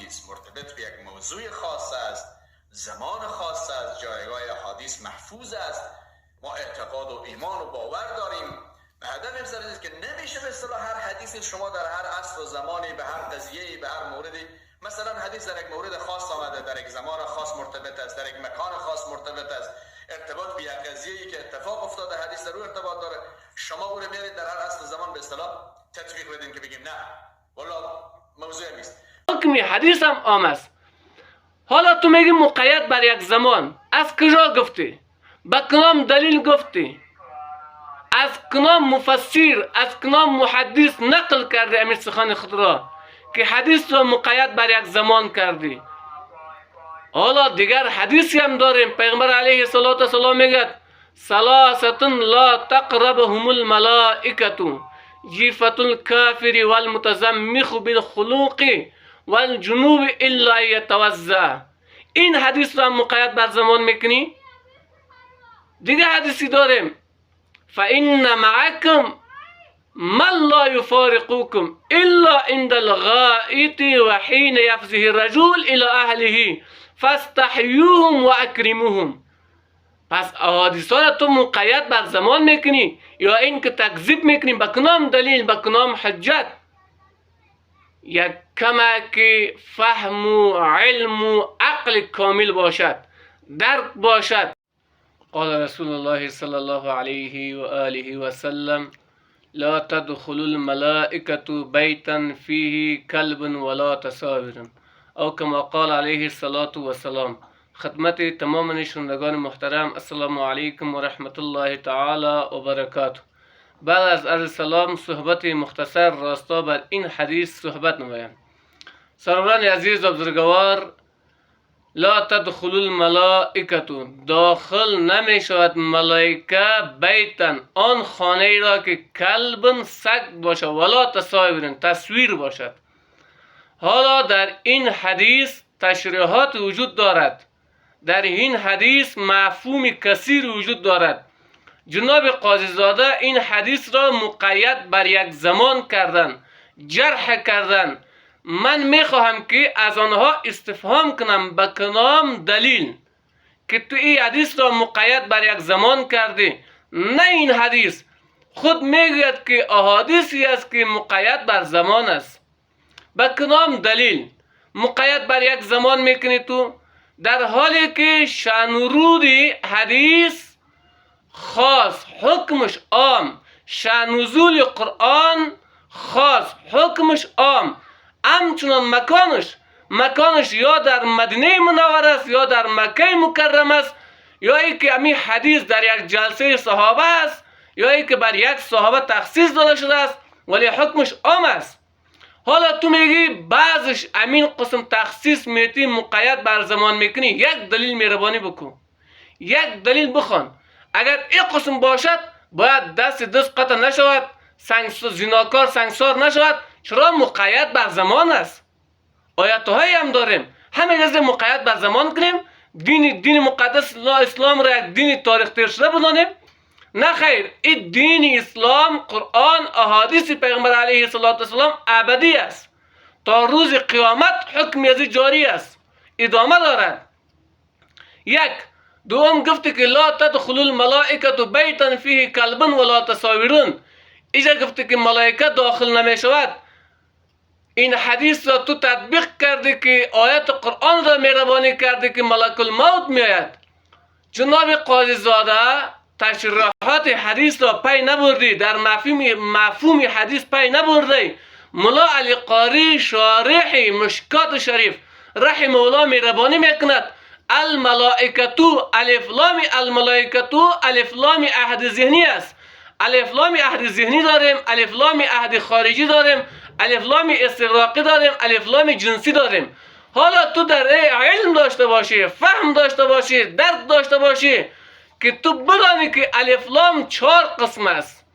احادیث مرتبط به یک موضوع خاص است، زمان خاص است، جایگاه احادیث محفوظ است، ما اعتقاد و ایمان و باور داریم. به هدف امسال است که نمیشه به اصطلاح هر حدیث شما در هر عصر و زمانی به هر قضیه به هر موردی، مثلا حدیث در یک مورد خاص آمده، در یک زمان خاص مرتبط است، در یک مکان خاص مرتبط است، ارتباط به یک قضیه‌ای که اتفاق افتاده حدیث در او ارتباط داره، شما او رو میارید در هر عصر زمان به اصطلاح تطبیق بدین که بگیم نه والا موضوع نیست. حکم حدیث هم عام است. حالا تو میگی مقید بر یک زمان، از کجا گفتی؟ با کدام دلیل گفتی؟ از کدام مفسر، از کدام محدث نقل کردی امیر سخن خود را که حدیث را مقید بر یک زمان کردی؟ حالا دیگر حدیثی هم داریم، پیغمبر علیه السلام میگه ثلاثه لا تقربهم الملائکه جیفة الکافر والمتزمخ بالخلوق والجنوب الا یتوضا. این حدیث را مقید بر زمان میکنی؟ دیگه حدیثی داریم فإن معكم من لا يفارقكم الا عند الغائط وحين يفزه الرجل الى اهله فاستحيوهم واكرموهم. پس احادیث را تو مقید بر زمان میکنی یا این که تکذیب میکنی با کدام دلیل، با کدام حجت؟ یک کمک فهم و علم و عقل کامل باشد، درک باشد. قال رسول الله صلی الله علیه و آله و سلم لا تدخل الملائکة بیتا فیه کلب ولا تصاور، او کما قال علیه الصلاة والسلام. خدمت تمام نشندگان محترم، السلام علیکم و رحمت الله تعالی و برکاته. بعد از عرض سلام صحبت مختصر راستا بر این حدیث صحبت نمایم. سروران عزیز و بزرگوار، لا تدخل الملائکه، داخل نمی شود ملائکه بیتا، آن خانه را که کلب سگ باشد ولا تصاویر، تصویر باشد. حالا در این حدیث تشریحات وجود دارد، در این حدیث مفهوم کثیر وجود دارد. جناب قاضی زاده این حدیث را مقید بر یک زمان کردن، جرح کردن. من میخواهم که از آنها استفهام کنم به کدام دلیل که تو این حدیث را مقید بر یک زمان کردی. نه، این حدیث خود میگوید که احادیثی است که مقید بر زمان است. به کدام دلیل مقید بر یک زمان میکنی تو، در حالی که شأن ورود حدیث خاص حکمش عام، شأن نزول قرآن خاص حکمش عام، همچنان مکانش یا در مدینه منور است یا در مکه مکرم است، یا ای که امی حدیث در یک جلسه صحابه است، یا ای که بر یک صحابه تخصیص داده شده است، ولی حکمش عام است. حالا تو میگی بعضش امین قسم تخصیص میتی مقید بر زمان میکنی. یک دلیل مهربانی بکن، یک دلیل بخوان. اگر این قسم باشد باید دست قطع نشود، زناکار سنگسار نشود. چرا مقید بر زمان است؟ آیاتهایی هم داریم همه چیز مقید بر زمان کنیم، دین مقدس اسلام را یک دین تاریخ تیر شده بدانیم؟ نه خیر، این دین اسلام، قرآن، احادیث پیغمبر علیه السلام ابدی است. تا روز قیامت حکم ازی جاری است، ادامه دارد. یک. دوم گفته که لا تدخل الملائکه بیتا فیه کلب ولا تصاویرون. اینجا گفته که ملائکه داخل نمی شود. این حدیث را تو تطبیق کرده که آیت قرآن را مهربانی کرده که ملک الموت میآید. جناب قاضی زاده تشریحات حدیث را پی نبردی، در مفهوم حدیث پی نبردی. ملا علی قاری شارح مشکات شریف رحمه الله مهربانی میکند الملائکتو الف لام، الملائکتو الف لام عهد ذهنی است. الف لام عهد ذهنی داریم، الف لام عهد خارجی داریم، الف لام استغراقی داریم، الف لام جنسی داریم. حالا تو در علم داشته باشی، فهم داشته باشی، درک داشته باشی که تو بدانی که الف لام 4 قسم است.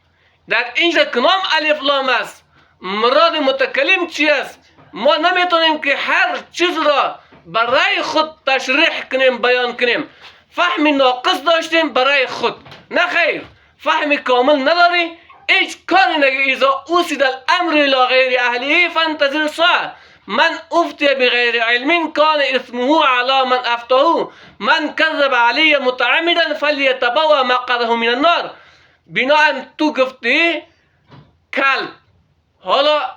در اینجا کدام الف لام است؟ مراد متکلم چی است؟ ما نمیتونیم که هر چیز را برای خود تشریح کنیم، بیان کنیم. فهم ناقص داشتیم برای خود، نه خیر. فهم کامل نداری، هیچ کاری نگی. اذا اوسید الامر الى غیر اهلیه فانتظر الساعه. من افتی بغیر علم کان اسمه علی من افتاه من کذب علی متعمدا فلیتبوأ مقعده من النار. بناهن تو گفتی کلب. حالا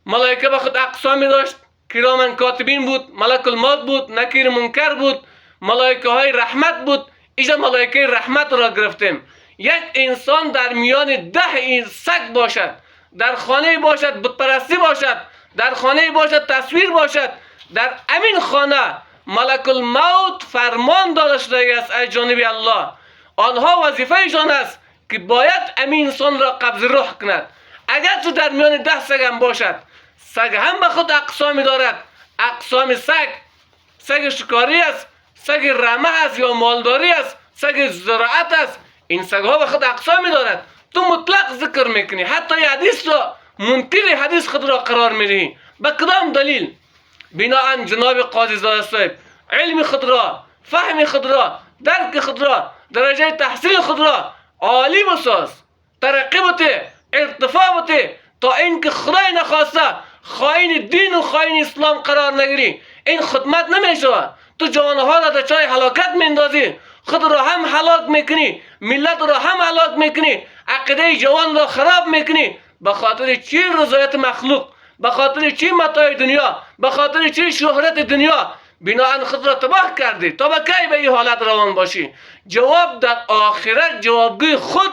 ملائکه به خود اقسامی داشت، کراما کاتبین بود، ملک الموت بود، نکیر منکر بود، ملائکه های رحمت بود. اینجا ملائکه رحمت را گرفتیم. یک انسان در میان 10 این سگ باشد، در خانه باشد بت پرستی باشد، در خانه باشد تصویر باشد، در امین خانه ملک الموت فرمان داده شده است از جانب الله. آنها وظیفهشان است که باید امین انسان را قبض روح کند. اگر تو در میان 10 سگ هم باشد، سگ هم به خود اقسامی دارد. اقسام سگ، سگ شکاری است، سگ رمه است یا مالداری است، سگ زراعت است. این سگ ها به خود اقسامی دارد. تو مطلق ذکر میکنی، حتی حدیث را منکر حدیث خود را قرار میدهی. به کدام دلیل؟ بناهن جناب قاضی زاده صاحب علم خود را، فهم خود را، درک خود را، درجه تحصیل خود را عالی بساز، ترقی بده، ارتفاع بده، تا اینکه خدای نخواسته خائن دین و خائن اسلام قرار نگیری. این خدمت نمیشه. تو جوانها را در چای هلاکت میندازی، خود را هم هلاک میکنی، ملت را هم هلاک میکنی، عقیده جوان را خراب میکنی. به خاطر چی رضایت مخلوق؟ به خاطر چی متاع دنیا؟ به خاطر چی شهرت دنیا؟ بناهن خود را تباه کردی. تا به کی به این حالت روان باشی؟ جواب در آخرت جوابگوی خود،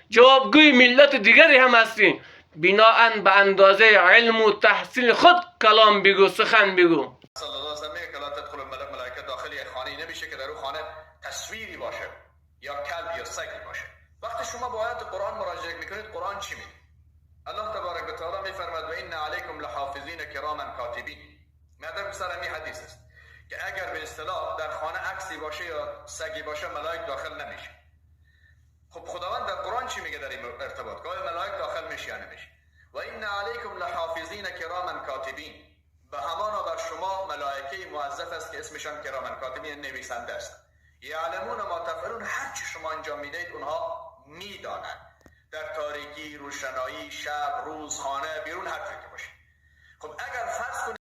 جوابگوی ملت دیگری هم هستی. بناهن به اندازه علم و تحصیل خود کلام بگو، سخن بگو. صلی الله علیه و سلم میگه که لا تدخل ملائکه داخل یک خانه، نمیشه که در اون خانه تصویری باشه یا کلب یا سگی باشه. وقتی شما با آیات قرآن مراجعه میکنید، قرآن چی میگه؟ الله تبارک و تعالی میفرماید و ان علیکم لحافظین کراما کاتبین. مادر سر همین حدیث است که اگر به اصطلاح در خانه عکسی باشه یا سگی باشه، ملائک داخل نمیشه. خب خداوند در قرآن چی میگه در این ارتباط؟ گاهی ملائک داخل میشه یا نمیشه؟ و ان علیکم لحافظین کراما کاتبین. به همانا بر شما ملائکه موظف است که اسمشان کراما کاتبین نویسنده است. یعلمون ما تفعلون، هر چی شما انجام میدید اونها میدانند. در تاریکی، روشنایی، شب، روز، خانه، بیرون، هر جایی که باشه. خب اگر فرض کنید